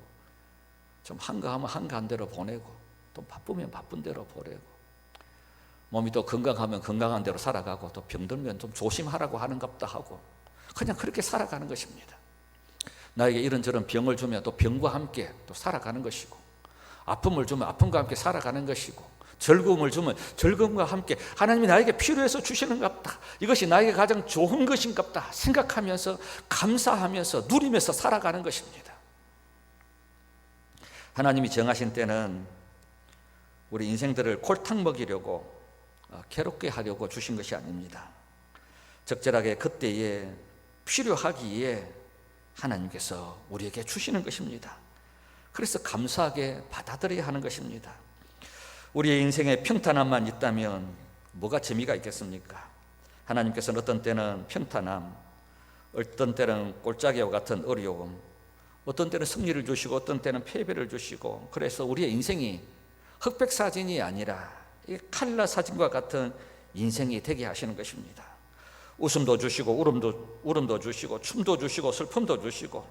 좀 한가하면 한가한 대로 보내고, 또 바쁘면 바쁜 대로 보내고, 몸이 또 건강하면 건강한 대로 살아가고, 또 병들면 좀 조심하라고 하는갑다 하고, 그냥 그렇게 살아가는 것입니다. 나에게 이런저런 병을 주면 또 병과 함께 또 살아가는 것이고, 아픔을 주면 아픔과 함께 살아가는 것이고, 즐거움을 주면 즐거움과 함께 하나님이 나에게 필요해서 주시는갑다, 이것이 나에게 가장 좋은 것인갑다 생각하면서 감사하면서 누리면서 살아가는 것입니다. 하나님이 정하신 때는 우리 인생들을 콜탕 먹이려고 괴롭게 하려고 주신 것이 아닙니다. 적절하게 그때에 필요하기에 하나님께서 우리에게 주시는 것입니다. 그래서 감사하게 받아들여야 하는 것입니다. 우리의 인생에 평탄함만 있다면 뭐가 재미가 있겠습니까? 하나님께서는 어떤 때는 평탄함, 어떤 때는 골짜기와 같은 어려움, 어떤 때는 승리를 주시고 어떤 때는 패배를 주시고, 그래서 우리의 인생이 흑백 사진이 아니라 칼라 사진과 같은 인생이 되게 하시는 것입니다. 웃음도 주시고 울음도 주시고, 춤도 주시고 슬픔도 주시고,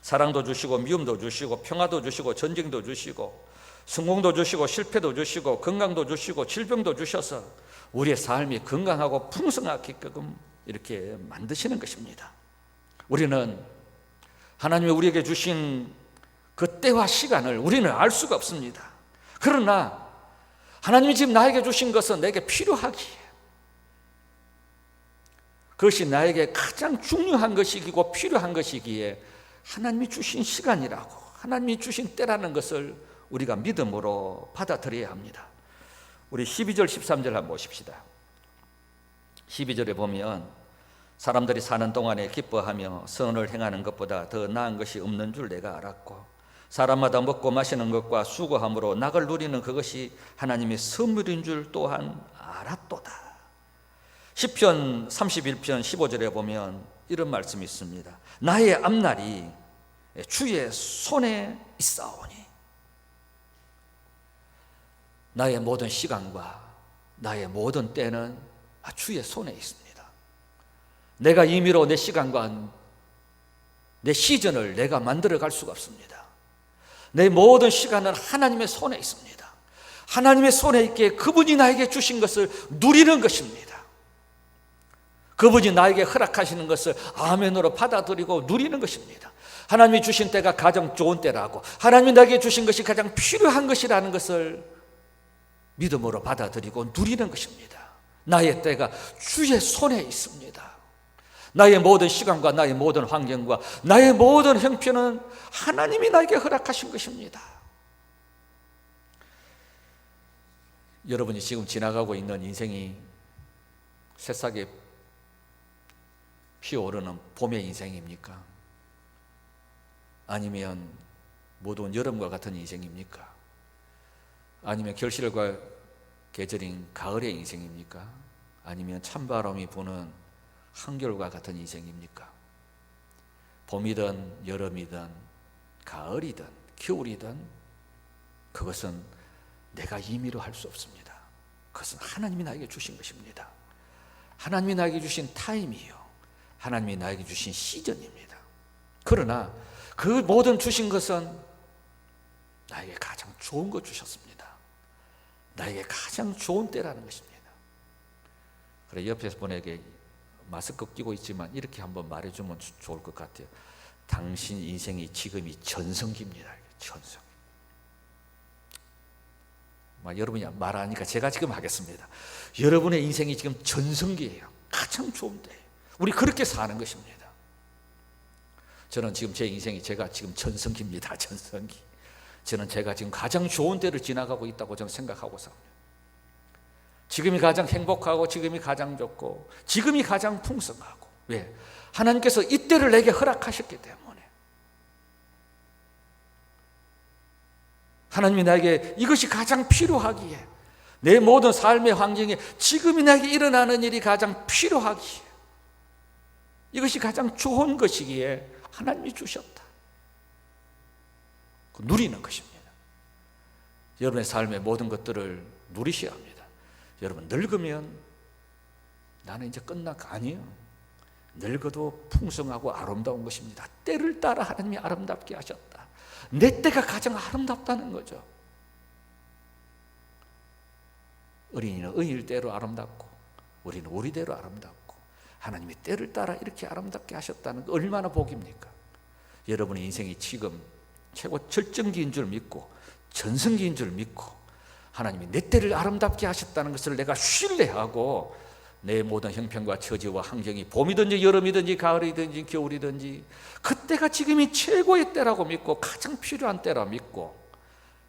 사랑도 주시고 미움도 주시고, 평화도 주시고 전쟁도 주시고, 성공도 주시고 실패도 주시고 건강도 주시고 질병도 주셔서 우리의 삶이 건강하고 풍성하게끔 이렇게 만드시는 것입니다. 우리는 하나님이 우리에게 주신 그 때와 시간을 우리는 알 수가 없습니다. 그러나 하나님이 지금 나에게 주신 것은 내게 필요하기에, 그것이 나에게 가장 중요한 것이고 필요한 것이기에 하나님이 주신 시간이라고, 하나님이 주신 때라는 것을 우리가 믿음으로 받아들여야 합니다. 우리 12절 13절 한번 보십시다. 12절에 보면 사람들이 사는 동안에 기뻐하며 선을 행하는 것보다 더 나은 것이 없는 줄 내가 알았고, 사람마다 먹고 마시는 것과 수고함으로 낙을 누리는 그것이 하나님의 선물인 줄 또한 알았도다. 시편 31편 15절에 보면 이런 말씀이 있습니다. 나의 앞날이 주의 손에 있사오니. 나의 모든 시간과 나의 모든 때는 주의 손에 있습니다. 내가 임의로 내 시간과 내 시즌을 내가 만들어 갈 수가 없습니다. 내 모든 시간은 하나님의 손에 있습니다. 하나님의 손에 있게 그분이 나에게 주신 것을 누리는 것입니다. 그분이 나에게 허락하시는 것을 아멘으로 받아들이고 누리는 것입니다. 하나님이 주신 때가 가장 좋은 때라고, 하나님이 나에게 주신 것이 가장 필요한 것이라는 것을 믿음으로 받아들이고 누리는 것입니다. 나의 때가 주의 손에 있습니다. 나의 모든 시간과 나의 모든 환경과 나의 모든 형편은 하나님이 나에게 허락하신 것입니다. 여러분이 지금 지나가고 있는 인생이 새싹에 피어오르는 봄의 인생입니까? 아니면 모든 여름과 같은 인생입니까? 아니면 결실과 계절인 가을의 인생입니까? 아니면 찬바람이 부는 한겨울과 같은 인생입니까? 봄이든 여름이든 가을이든 겨울이든 그것은 내가 임의로 할 수 없습니다. 그것은 하나님이 나에게 주신 것입니다. 하나님이 나에게 주신 타임이요, 하나님이 나에게 주신 시즌입니다. 그러나 그 모든 주신 것은 나에게 가장 좋은 것 주셨습니다. 나에게 가장 좋은 때라는 것입니다. 그래, 옆에서 분에게 마스크 끼고 있지만 이렇게 한번 말해주면 좋을 것 같아요. 당신 인생이 지금이 전성기입니다. 전성기. 여러분이 말하니까 제가 지금 하겠습니다. 여러분의 인생이 지금 전성기예요. 가장 좋은 때예요. 우리 그렇게 사는 것입니다. 저는 지금 제 인생이 제가 지금 전성기입니다. 전성기. 저는 제가 지금 가장 좋은 때를 지나가고 있다고 저는 생각하고 삽니다. 지금이 가장 행복하고 지금이 가장 좋고 지금이 가장 풍성하고. 왜? 하나님께서 이때를 내게 허락하셨기 때문에. 하나님이 나에게 이것이 가장 필요하기에, 내 모든 삶의 환경에 지금이 나에게 일어나는 일이 가장 필요하기에, 이것이 가장 좋은 것이기에 하나님이 주셨다. 누리는 것입니다. 여러분의 삶의 모든 것들을 누리셔야 합니다. 여러분, 늙으면 나는 이제 끝나가 아니에요. 늙어도 풍성하고 아름다운 것입니다. 때를 따라 하나님이 아름답게 하셨다. 내 때가 가장 아름답다는 거죠. 어린이는 어린이 때로 아름답고 우리는 우리 대로 아름답고 하나님이 때를 따라 이렇게 아름답게 하셨다는 거 얼마나 복입니까? 여러분의 인생이 지금 최고 절정기인 줄 믿고 전성기인 줄 믿고 하나님이 내 때를 아름답게 하셨다는 것을 내가 신뢰하고 내 모든 형편과 처지와 환경이 봄이든지 여름이든지 가을이든지 겨울이든지 그때가 지금이 최고의 때라고 믿고 가장 필요한 때라 믿고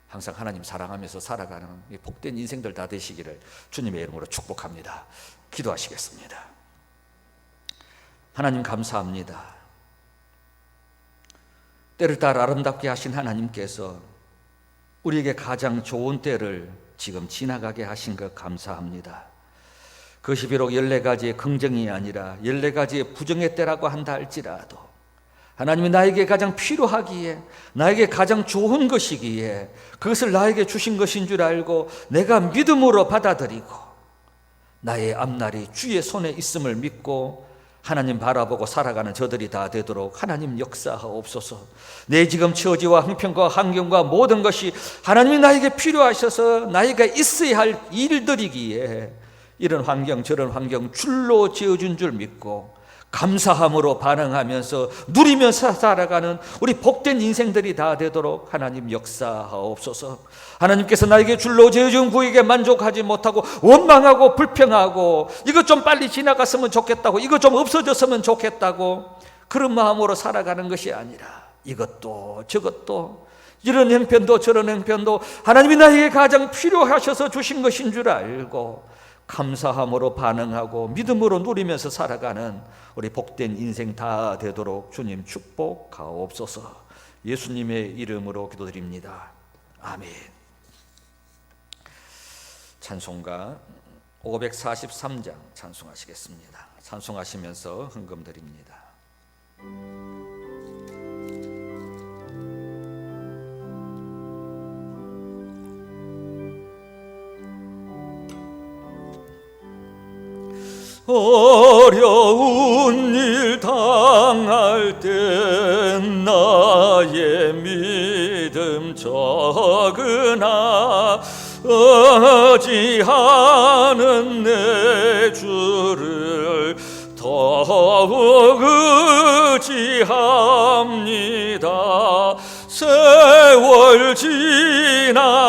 항상 하나님 사랑하면서 살아가는 복된 인생들 다 되시기를 주님의 이름으로 축복합니다. 기도하시겠습니다. 하나님 감사합니다. 때를 따라 아름답게 하신 하나님께서 우리에게 가장 좋은 때를 지금 지나가게 하신 것 감사합니다. 그것이 비록 14가지의 긍정이 아니라 14가지의 부정의 때라고 한다 할지라도 하나님이 나에게 가장 필요하기에 나에게 가장 좋은 것이기에 그것을 나에게 주신 것인 줄 알고 내가 믿음으로 받아들이고 나의 앞날이 주의 손에 있음을 믿고 하나님 바라보고 살아가는 저들이 다 되도록 하나님 역사하옵소서. 내 지금 처지와 형편과 환경과 모든 것이 하나님이 나에게 필요하셔서 나에게 있어야 할 일들이기에 이런 환경 저런 환경 줄로 지어준 줄 믿고 감사함으로 반응하면서 누리면서 살아가는 우리 복된 인생들이 다 되도록 하나님 역사하옵소서. 하나님께서 나에게 줄로 지어준 구에게 만족하지 못하고 원망하고 불평하고 이것 좀 빨리 지나갔으면 좋겠다고 이것 좀 없어졌으면 좋겠다고 그런 마음으로 살아가는 것이 아니라 이것도 저것도 이런 형편도 저런 형편도 하나님이 나에게 가장 필요하셔서 주신 것인 줄 알고 감사함으로 반응하고 믿음으로 누리면서 살아가는 우리 복된 인생 다 되도록 주님 축복하옵소서. 예수님의 이름으로 기도드립니다. 아멘. 찬송가 543장 찬송하시겠습니다. 찬송하시면서 헌금 드립니다. 어려운 일 당할 땐 나의 믿음 적으나 의지하는 내 주를 더욱 의지합니다. 세월 지나갈수록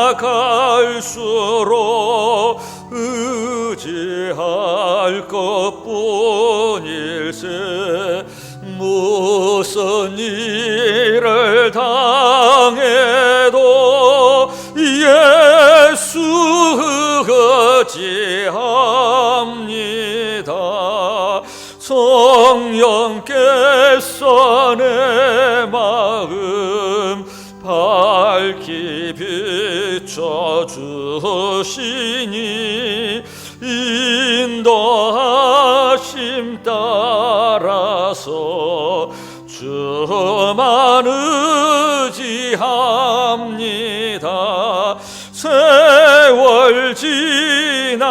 의지할 것뿐일세. 무슨 일을 당해도 예수 의지합니다. 성령께서 내 마음 밝히 비춰주시니 인도하심 따라서 주만 의지합니다. 세월 지나갈수록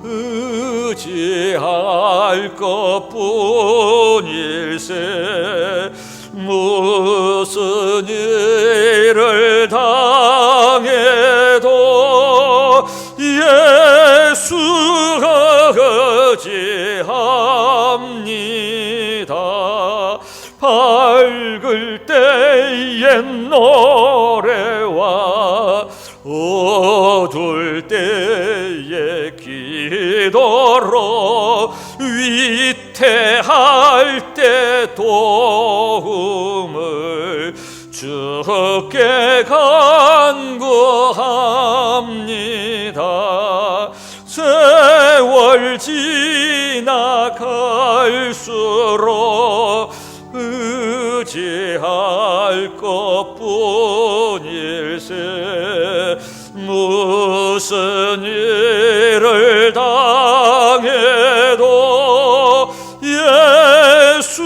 의지할 것뿐일세. 무슨 일을 당해도 예수 의지합니다. 밝을 때의 노래와 어두울 때의 기도로 위태할 때 도움을 주께 간구합니다. 세월 지나갈수록 의지할 것뿐일세. 무슨 일을 당해도 예수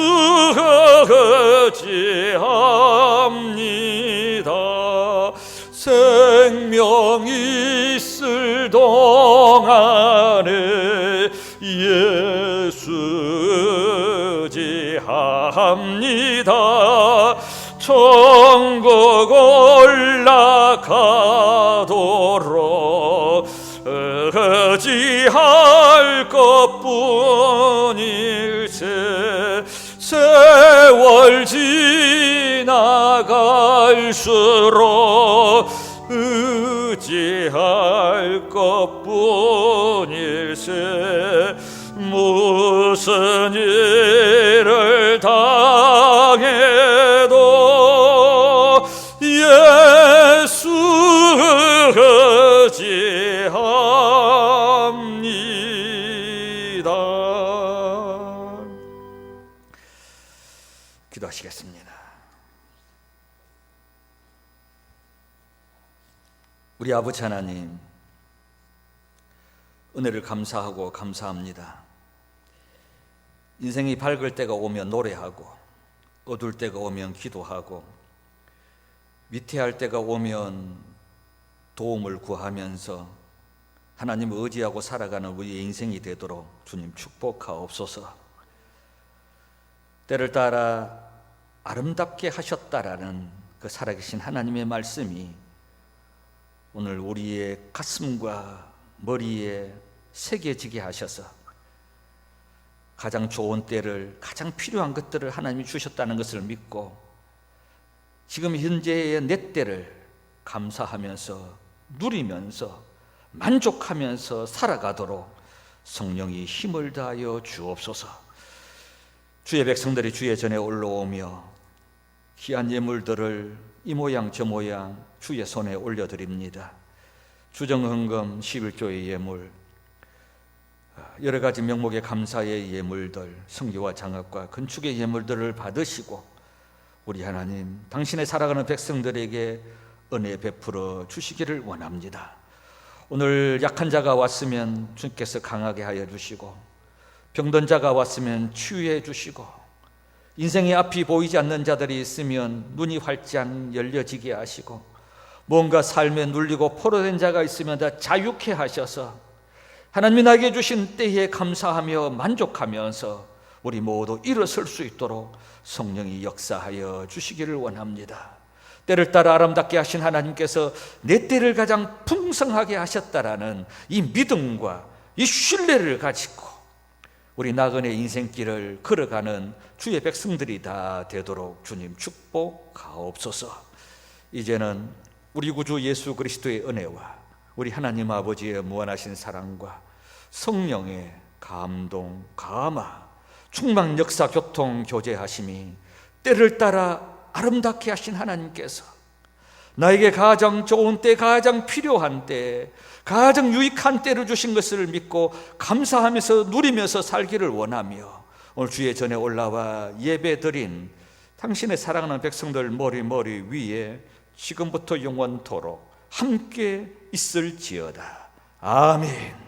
의지합니다. 생명 있을 동안에 예수 의지합니다. 천국 올라가도록 의지할 것뿐일세. 세월 지나갈수록 의지할 것뿐일세. 무슨 일을 당해도 예수 의지합니다. 기도하시겠습니다. 우리 아버지 하나님, 은혜를 감사하고 감사합니다. 인생이 밝을 때가 오면 노래하고, 어두울 때가 오면 기도하고, 위태할 때가 오면 도움을 구하면서 하나님을 의지하고 살아가는 우리의 인생이 되도록 주님 축복하옵소서. 때를 따라 아름답게 하셨다라는 그 살아계신 하나님의 말씀이 오늘 우리의 가슴과 머리에 새겨지게 하셔서 가장 좋은 때를, 가장 필요한 것들을 하나님이 주셨다는 것을 믿고 지금 현재의 내 때를 감사하면서 누리면서 만족하면서 살아가도록 성령이 힘을 다하여 주옵소서. 주의 백성들이 주의 전에 올라오며 귀한 예물들을 이 모양 저 모양 주의 손에 올려드립니다. 주정헌금 11조의 예물, 여러 가지 명목의 감사의 예물들, 성교와 장학과 건축의 예물들을 받으시고 우리 하나님, 당신의 살아가는 백성들에게 은혜 베풀어 주시기를 원합니다. 오늘 약한 자가 왔으면 주께서 강하게 하여 주시고, 병든 자가 왔으면 치유해 주시고, 인생의 앞이 보이지 않는 자들이 있으면 눈이 활짝 열려지게 하시고, 뭔가 삶에 눌리고 포로된 자가 있으면 다 자유케 하셔서 하나님이 나에게 주신 때에 감사하며 만족하면서 우리 모두 일어설 수 있도록 성령이 역사하여 주시기를 원합니다. 때를 따라 아름답게 하신 하나님께서 내 때를 가장 풍성하게 하셨다라는 이 믿음과 이 신뢰를 가지고 우리 나그네 인생길을 걸어가는 주의 백성들이 다 되도록 주님 축복하옵소서. 이제는 우리 구주 예수 그리스도의 은혜와 우리 하나님 아버지의 무한하신 사랑과 성령의 감동, 감화, 충만 역사, 교통, 교제하심이 때를 따라 아름답게 하신 하나님께서 나에게 가장 좋은 때, 가장 필요한 때, 가장 유익한 때를 주신 것을 믿고 감사하면서 누리면서 살기를 원하며 오늘 주의 전에 올라와 예배드린 당신의 사랑하는 백성들 머리 위에 지금부터 영원토록 함께 있을지어다. 아멘.